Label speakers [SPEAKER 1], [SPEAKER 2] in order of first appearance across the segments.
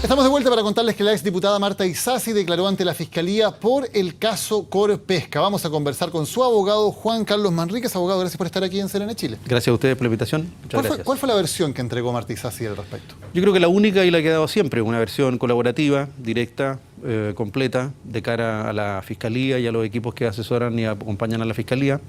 [SPEAKER 1] Estamos de vuelta para contarles que la exdiputada Marta Isasi declaró ante la Fiscalía por el caso Corpesca. Vamos a conversar con su abogado, Juan Carlos Manríquez. Abogado, gracias por estar aquí en CNN Chile.
[SPEAKER 2] Gracias a ustedes por la invitación. Muchas gracias.
[SPEAKER 1] ¿Cuál fue la versión que entregó Marta Isasi al respecto?
[SPEAKER 2] Yo creo que la única y la que ha dado siempre, una versión colaborativa, directa, completa, de cara a la Fiscalía y a los equipos que asesoran y acompañan a la Fiscalía.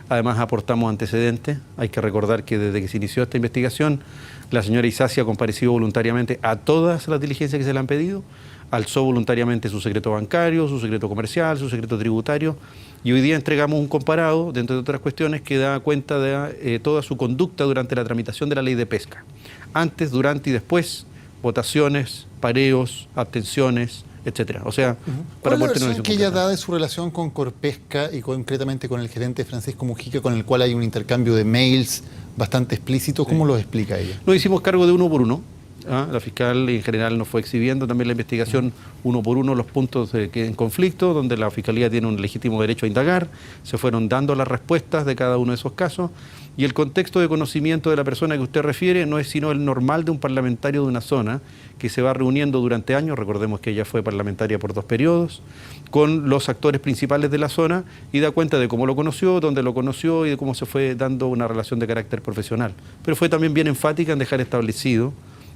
[SPEAKER 2] Además, aportamos antecedentes. Hay que recordar que desde que se inició esta investigación, la señora Isasi ha comparecido voluntariamente a todas las diligencias que se le han pedido, alzó voluntariamente su secreto bancario, su secreto comercial, su secreto tributario, y hoy día entregamos un comparado, dentro de otras cuestiones, que da cuenta de toda su conducta durante la tramitación de la ley de pesca. Antes, durante y después, votaciones, pareos, abstenciones, etcétera. O sea,
[SPEAKER 1] para poder tener una visión que ella da de su relación con Corpesca y concretamente con el gerente Francisco Mujica, con el cual hay un intercambio de mails bastante explícito. ¿Cómo lo explica ella?
[SPEAKER 2] Nos hicimos cargo de uno por uno. La fiscal en general nos fue exhibiendo también la investigación uno por uno los puntos que en conflicto, donde la Fiscalía tiene un legítimo derecho a indagar. Se fueron dando las respuestas de cada uno de esos casos. Y el contexto de conocimiento de la persona que usted refiere no es sino el normal de un parlamentario de una zona que se va reuniendo durante años, recordemos que ella fue parlamentaria por 2 periodos, con los actores principales de la zona y da cuenta de cómo lo conoció, dónde lo conoció y de cómo se fue dando una relación de carácter profesional. Pero fue también bien enfática en dejar establecido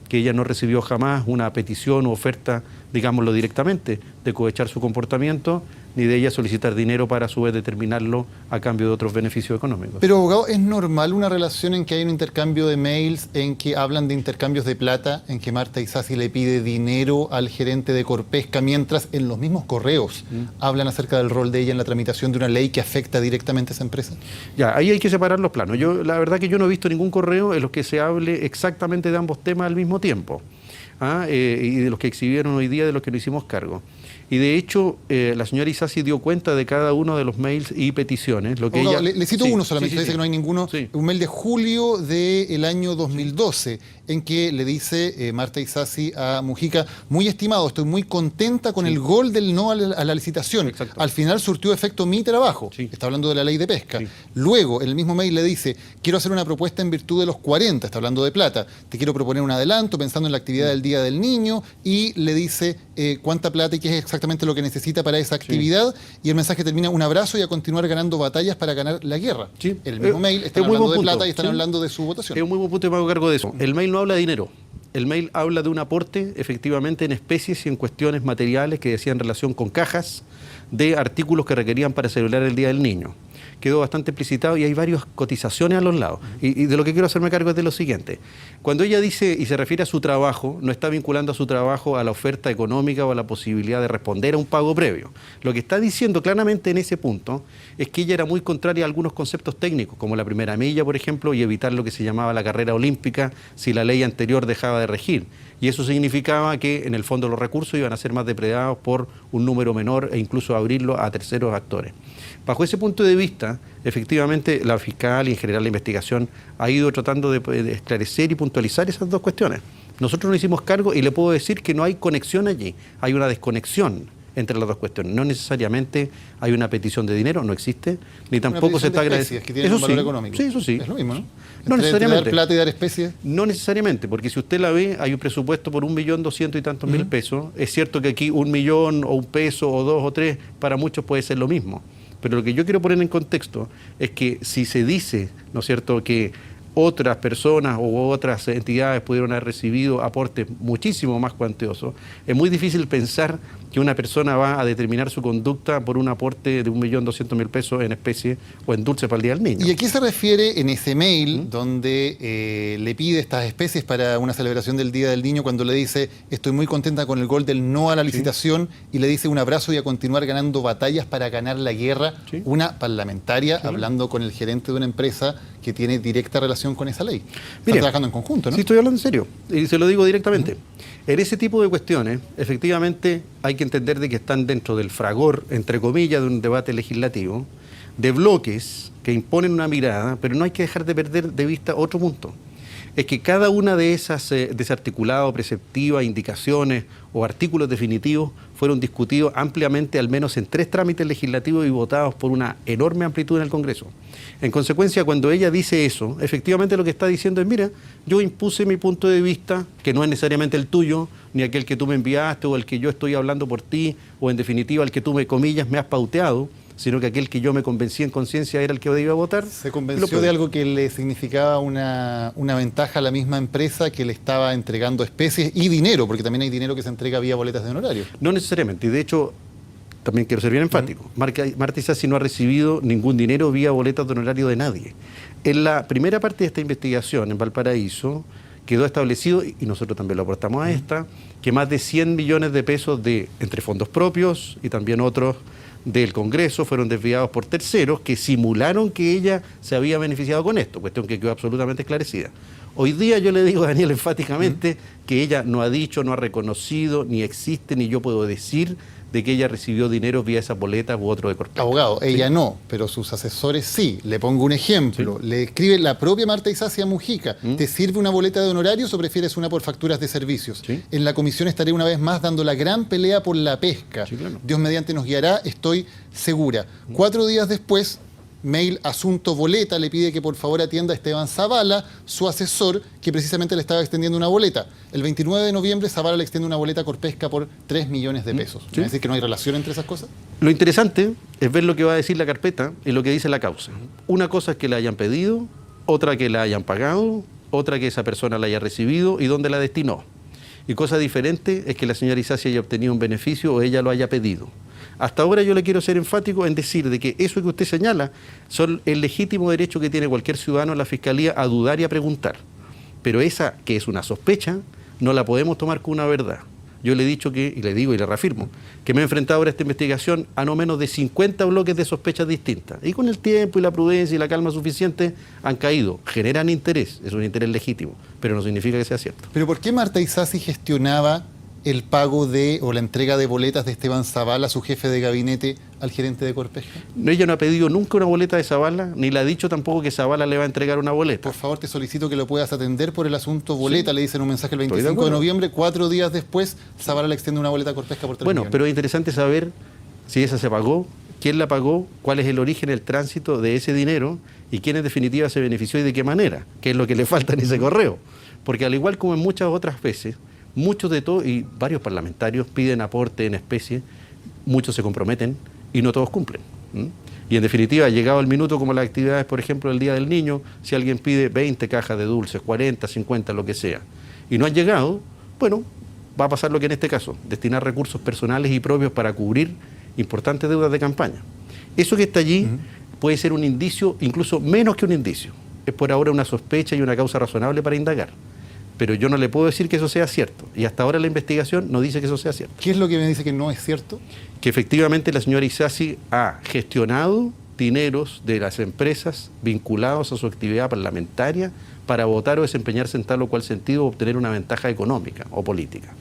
[SPEAKER 2] que ella no recibió jamás una petición o oferta, digámoslo directamente, de cohechar su comportamiento, ni de ella solicitar dinero para a su vez determinarlo a cambio de otros beneficios económicos.
[SPEAKER 1] Pero, abogado, ¿es normal una relación en que hay un intercambio de mails, en que hablan de intercambios de plata, en que Marta Isasi le pide dinero al gerente de Corpesca, mientras en los mismos correos hablan acerca del rol de ella en la tramitación de una ley que afecta directamente a esa empresa?
[SPEAKER 2] Ya, ahí hay que separar los planos. La verdad que yo no he visto ningún correo en los que se hable exactamente de ambos temas al mismo tiempo. Y de los que exhibieron hoy día, de los que nos hicimos cargo. Y de hecho, la señora Isasi dio cuenta de cada uno de los mails y peticiones. Lo que ella...
[SPEAKER 1] le cito uno solamente, dice que no hay ninguno. Un mail de julio del año 2012, en que le dice Marta Isasi a Mujica: muy estimado, estoy muy contenta con el gol del no a la licitación.
[SPEAKER 2] Exacto.
[SPEAKER 1] Al final surtió efecto mi trabajo. Está hablando de la ley de pesca. Luego, en el mismo mail le dice: quiero hacer una propuesta en virtud de los 40, está hablando de plata. Te quiero proponer un adelanto pensando en la actividad del Día del Niño, y le dice cuánta plata y qué es exactamente lo que necesita para esa actividad, y el mensaje termina: un abrazo y a continuar ganando batallas para ganar la guerra. El mismo mail, están hablando de plata y están hablando de su votación.
[SPEAKER 2] Es un muy buen punto y me hago cargo de eso. El mail no habla de dinero. El mail habla de un aporte, efectivamente, en especies y en cuestiones materiales que decían relación con cajas de artículos que requerían para celebrar el Día del Niño. Quedó bastante explicitado y hay varias cotizaciones a los lados. Y de lo que quiero hacerme cargo es de lo siguiente. Cuando ella dice y se refiere a su trabajo, no está vinculando a su trabajo a la oferta económica o a la posibilidad de responder a un pago previo. Lo que está diciendo claramente en ese punto es que ella era muy contraria a algunos conceptos técnicos, como la primera milla, por ejemplo, y evitar lo que se llamaba la carrera olímpica si la ley anterior dejaba de regir. Y eso significaba que en el fondo los recursos iban a ser más depredados por un número menor e incluso abrirlo a terceros actores. Bajo ese punto de vista, efectivamente, la fiscal y en general la investigación ha ido tratando de esclarecer y puntualizar esas dos cuestiones. Nosotros nos hicimos cargo y le puedo decir que no hay conexión allí, hay una desconexión entre las dos cuestiones. No necesariamente hay una petición de dinero, no existe, ni tampoco se está agradeciendo.
[SPEAKER 1] Que tienen un valor económico.
[SPEAKER 2] Sí, eso sí.
[SPEAKER 1] Es lo mismo, ¿no?
[SPEAKER 2] No necesariamente.
[SPEAKER 1] Dar plata y dar especies.
[SPEAKER 2] No necesariamente, porque si usted la ve, hay un presupuesto por 1.200.000 y tantos mil pesos. Es cierto que aquí 1 millón o 1 peso o 2 o 3 para muchos puede ser lo mismo. Pero lo que yo quiero poner en contexto es que si se dice, ¿no es cierto?, que otras personas u otras entidades pudieron haber recibido aportes muchísimo más cuantiosos, es muy difícil pensar que una persona va a determinar su conducta por un aporte de 1.200.000 pesos en especie o en dulce para el Día del Niño.
[SPEAKER 1] ¿Y a qué se refiere en ese mail donde le pide estas especies para una celebración del Día del Niño, cuando le dice: estoy muy contenta con el gol del no a la licitación, y le dice: un abrazo y a continuar ganando batallas para ganar la guerra? Una parlamentaria hablando con el gerente de una empresa que tiene directa relación con esa ley. Están trabajando en conjunto, ¿no?
[SPEAKER 2] Sí, estoy hablando en serio, y se lo digo directamente. En ese tipo de cuestiones, efectivamente, hay que entender de que están dentro del fragor, entre comillas, de un debate legislativo, de bloques que imponen una mirada, pero no hay que dejar de perder de vista otro punto. Es que cada una de esas desarticuladas, preceptivas, indicaciones o artículos definitivos fueron discutidos ampliamente, al menos en 3 trámites legislativos y votados por una enorme amplitud en el Congreso. En consecuencia, cuando ella dice eso, efectivamente lo que está diciendo es, mira, yo impuse mi punto de vista, que no es necesariamente el tuyo, ni aquel que tú me enviaste, o el que yo estoy hablando por ti, o en definitiva el que tú comillas, me has pauteado, sino que aquel que yo me convencí en conciencia era el que iba a votar.
[SPEAKER 1] Se convenció de algo que le significaba una ventaja a la misma empresa que le estaba entregando especies y dinero, porque también hay dinero que se entrega vía boletas de honorario.
[SPEAKER 2] No necesariamente, y de hecho, también quiero ser bien enfático, Marta Isasi no ha recibido ningún dinero vía boletas de honorario de nadie. En la primera parte de esta investigación en Valparaíso quedó establecido, y nosotros también lo aportamos a esta, que más de 100 millones de pesos entre fondos propios y también otros del Congreso fueron desviados por terceros que simularon que ella se había beneficiado con esto, cuestión que quedó absolutamente esclarecida. Hoy día yo le digo a Daniel enfáticamente que ella no ha dicho, no ha reconocido, ni existe, ni yo puedo decir de que ella recibió dinero vía esas boletas u otro de Corpec.
[SPEAKER 1] Abogado, ella no, pero sus asesores sí. Le pongo un ejemplo. Le escribe la propia Marta Isasi a Mujica. ¿Te sirve una boleta de honorarios o prefieres una por facturas de servicios? En la comisión estaré una vez más dando la gran pelea por la pesca. Claro. Dios mediante nos guiará, estoy segura. 4 días después, mail asunto boleta, le pide que por favor atienda a Esteban Zavala, su asesor, que precisamente le estaba extendiendo una boleta. El 29 de noviembre Zavala le extiende una boleta a Corpesca por 3 millones de pesos. ¿Es decir que no hay relación entre esas cosas?
[SPEAKER 2] Lo interesante es ver lo que va a decir la carpeta y lo que dice la causa. Una cosa es que la hayan pedido, otra que la hayan pagado, otra que esa persona la haya recibido y dónde la destinó. Y cosa diferente es que la señora Isasi haya obtenido un beneficio o ella lo haya pedido. Hasta ahora yo le quiero ser enfático en decir de que eso que usted señala son el legítimo derecho que tiene cualquier ciudadano en la Fiscalía a dudar y a preguntar. Pero esa que es una sospecha no la podemos tomar como una verdad. Yo le he dicho que, y le digo y le reafirmo, que me he enfrentado ahora a esta investigación a no menos de 50 bloques de sospechas distintas. Y con el tiempo y la prudencia y la calma suficiente han caído. Generan interés, es un interés legítimo, pero no significa que sea cierto.
[SPEAKER 1] ¿Pero por qué Marta Isasi gestionaba el pago o la entrega de boletas de Esteban Zavala, su jefe de gabinete, al gerente de Corpesca?
[SPEAKER 2] No, ella no ha pedido nunca una boleta de Zavala, ni le ha dicho tampoco que Zavala le va a entregar una boleta.
[SPEAKER 1] Por favor, te solicito que lo puedas atender por el asunto boleta, le dicen un mensaje el 25 de noviembre, 4 días después, Zavala le extiende una boleta a Corpesca por 3 millones.
[SPEAKER 2] Pero es interesante saber si esa se pagó, quién la pagó, cuál es el origen, el tránsito de ese dinero y quién en definitiva se benefició y de qué manera, qué es lo que le falta en ese correo. Porque al igual como en muchas otras veces, muchos de todos y varios parlamentarios piden aporte en especie, muchos se comprometen y no todos cumplen. Y en definitiva, llegado el minuto como las actividades, por ejemplo, del Día del Niño, si alguien pide 20 cajas de dulces, 40, 50, lo que sea, y no han llegado, bueno, va a pasar lo que en este caso, destinar recursos personales y propios para cubrir importantes deudas de campaña. Eso que está allí puede ser un indicio, incluso menos que un indicio. Es por ahora una sospecha y una causa razonable para indagar. Pero yo no le puedo decir que eso sea cierto. Y hasta ahora la investigación no dice que eso sea cierto.
[SPEAKER 1] ¿Qué es lo que me dice que no es cierto?
[SPEAKER 2] Que efectivamente la señora Isasi ha gestionado dineros de las empresas vinculados a su actividad parlamentaria para votar o desempeñarse en tal o cual sentido o obtener una ventaja económica o política.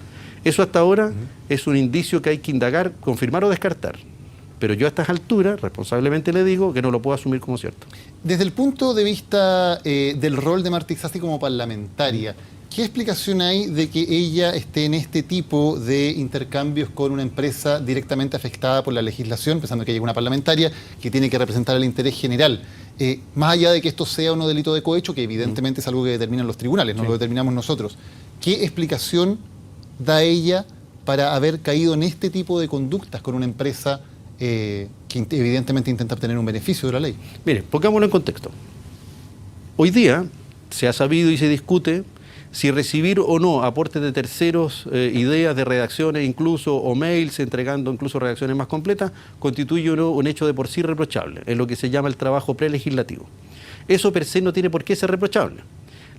[SPEAKER 2] Eso hasta ahora es un indicio que hay que indagar, confirmar o descartar. Pero yo a estas alturas, responsablemente le digo que no lo puedo asumir como cierto.
[SPEAKER 1] Desde el punto de vista del rol de Marta Isasi como parlamentaria, ¿qué explicación hay de que ella esté en este tipo de intercambios con una empresa directamente afectada por la legislación, pensando que ella es una parlamentaria que tiene que representar el interés general? Más allá de que esto sea un delito de cohecho, que evidentemente es algo que determinan los tribunales, no lo determinamos nosotros, ¿qué explicación da ella para haber caído en este tipo de conductas con una empresa que evidentemente intenta obtener un beneficio de la ley?
[SPEAKER 2] Mire, pongámoslo en contexto. Hoy día se ha sabido y se discute si recibir o no aportes de terceros, ideas de redacciones incluso, o mails entregando incluso redacciones más completas, constituye o no un hecho de por sí reprochable, en lo que se llama el trabajo prelegislativo. Eso per se no tiene por qué ser reprochable.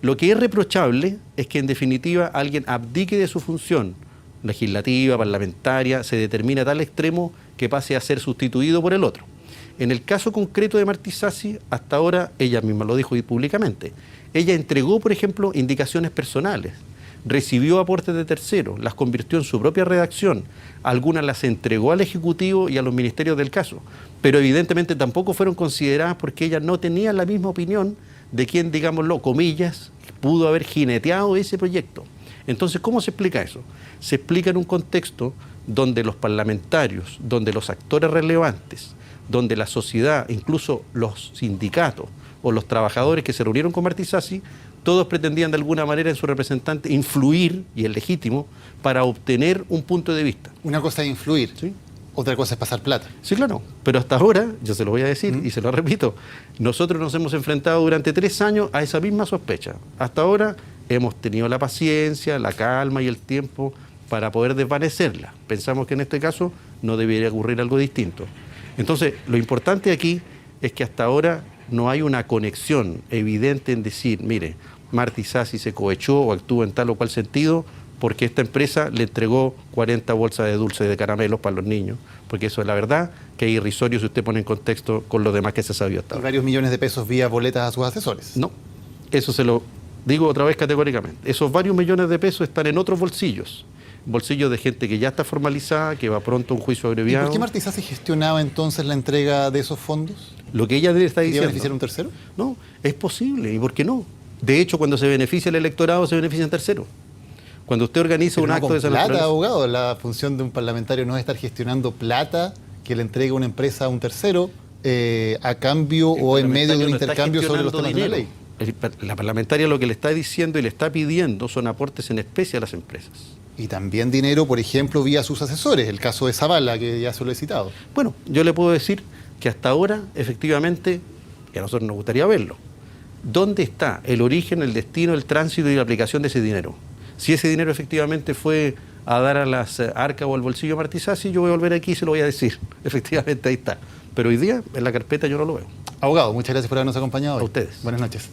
[SPEAKER 2] Lo que es reprochable es que en definitiva alguien abdique de su función legislativa, parlamentaria, se determina a tal extremo que pase a ser sustituido por el otro. En el caso concreto de Marta Isasi, hasta ahora, ella misma lo dijo públicamente, ella entregó, por ejemplo, indicaciones personales, recibió aportes de terceros, las convirtió en su propia redacción, algunas las entregó al Ejecutivo y a los ministerios del caso, pero evidentemente tampoco fueron consideradas porque ella no tenía la misma opinión de quien, digámoslo, comillas, pudo haber jineteado ese proyecto. Entonces, ¿cómo se explica eso? Se explica en un contexto donde los parlamentarios, donde los actores relevantes, donde la sociedad, incluso los sindicatos o los trabajadores que se reunieron con Martí Sassi, todos pretendían de alguna manera en su representante influir, y es legítimo, para obtener un punto de vista.
[SPEAKER 1] Una cosa es influir,
[SPEAKER 2] ¿Sí?
[SPEAKER 1] otra cosa es pasar plata.
[SPEAKER 2] Sí, claro, pero hasta ahora, yo se lo voy a decir y se lo repito, nosotros nos hemos enfrentado durante 3 años a esa misma sospecha. Hasta ahora hemos tenido la paciencia, la calma y el tiempo para poder desvanecerla. Pensamos que en este caso no debería ocurrir algo distinto. Entonces, lo importante aquí es que hasta ahora no hay una conexión evidente en decir, mire, Martí Sassi se cohechó o actúa en tal o cual sentido porque esta empresa le entregó 40 bolsas de dulce de caramelos para los niños, porque eso es la verdad, que es irrisorio si usted pone en contexto con lo demás que se sabía hasta
[SPEAKER 1] Y
[SPEAKER 2] ahora.
[SPEAKER 1] varios millones de pesos vía boletas a sus asesores.
[SPEAKER 2] No, eso se lo digo otra vez categóricamente. Esos varios millones de pesos están en otros bolsillos de gente que ya está formalizada, que va pronto a un juicio
[SPEAKER 1] ¿Y
[SPEAKER 2] abreviado.
[SPEAKER 1] por qué Martí Sassi gestionaba entonces la entrega de esos fondos?
[SPEAKER 2] Lo que ella le está
[SPEAKER 1] ¿Quería
[SPEAKER 2] diciendo.
[SPEAKER 1] beneficiar a un tercero?
[SPEAKER 2] No, es posible, ¿y por qué no? De hecho, cuando se beneficia el electorado, se beneficia en tercero. Cuando usted organiza
[SPEAKER 1] Pero
[SPEAKER 2] un
[SPEAKER 1] no
[SPEAKER 2] acto
[SPEAKER 1] con
[SPEAKER 2] de esa
[SPEAKER 1] plata,
[SPEAKER 2] naturaleza.
[SPEAKER 1] abogado. La función de un parlamentario no es estar gestionando plata que le entregue una empresa a un tercero a cambio o en medio de un intercambio sobre los temas de la ley.
[SPEAKER 2] La parlamentaria lo que le está diciendo y le está pidiendo son aportes en especie a las empresas.
[SPEAKER 1] Y también dinero, por ejemplo, vía sus asesores, el caso de Zavala, que ya se lo he citado.
[SPEAKER 2] Bueno, yo le puedo decir que hasta ahora, efectivamente, y a nosotros nos gustaría verlo, ¿dónde está el origen, el destino, el tránsito y la aplicación de ese dinero? Si ese dinero efectivamente fue a dar a las arcas o al bolsillo de Martí Sassi, yo voy a volver aquí y se lo voy a decir. Efectivamente, ahí está. Pero hoy día, en la carpeta, yo no lo veo.
[SPEAKER 1] Abogado, muchas gracias por habernos acompañado hoy.
[SPEAKER 2] A ustedes.
[SPEAKER 1] Buenas noches.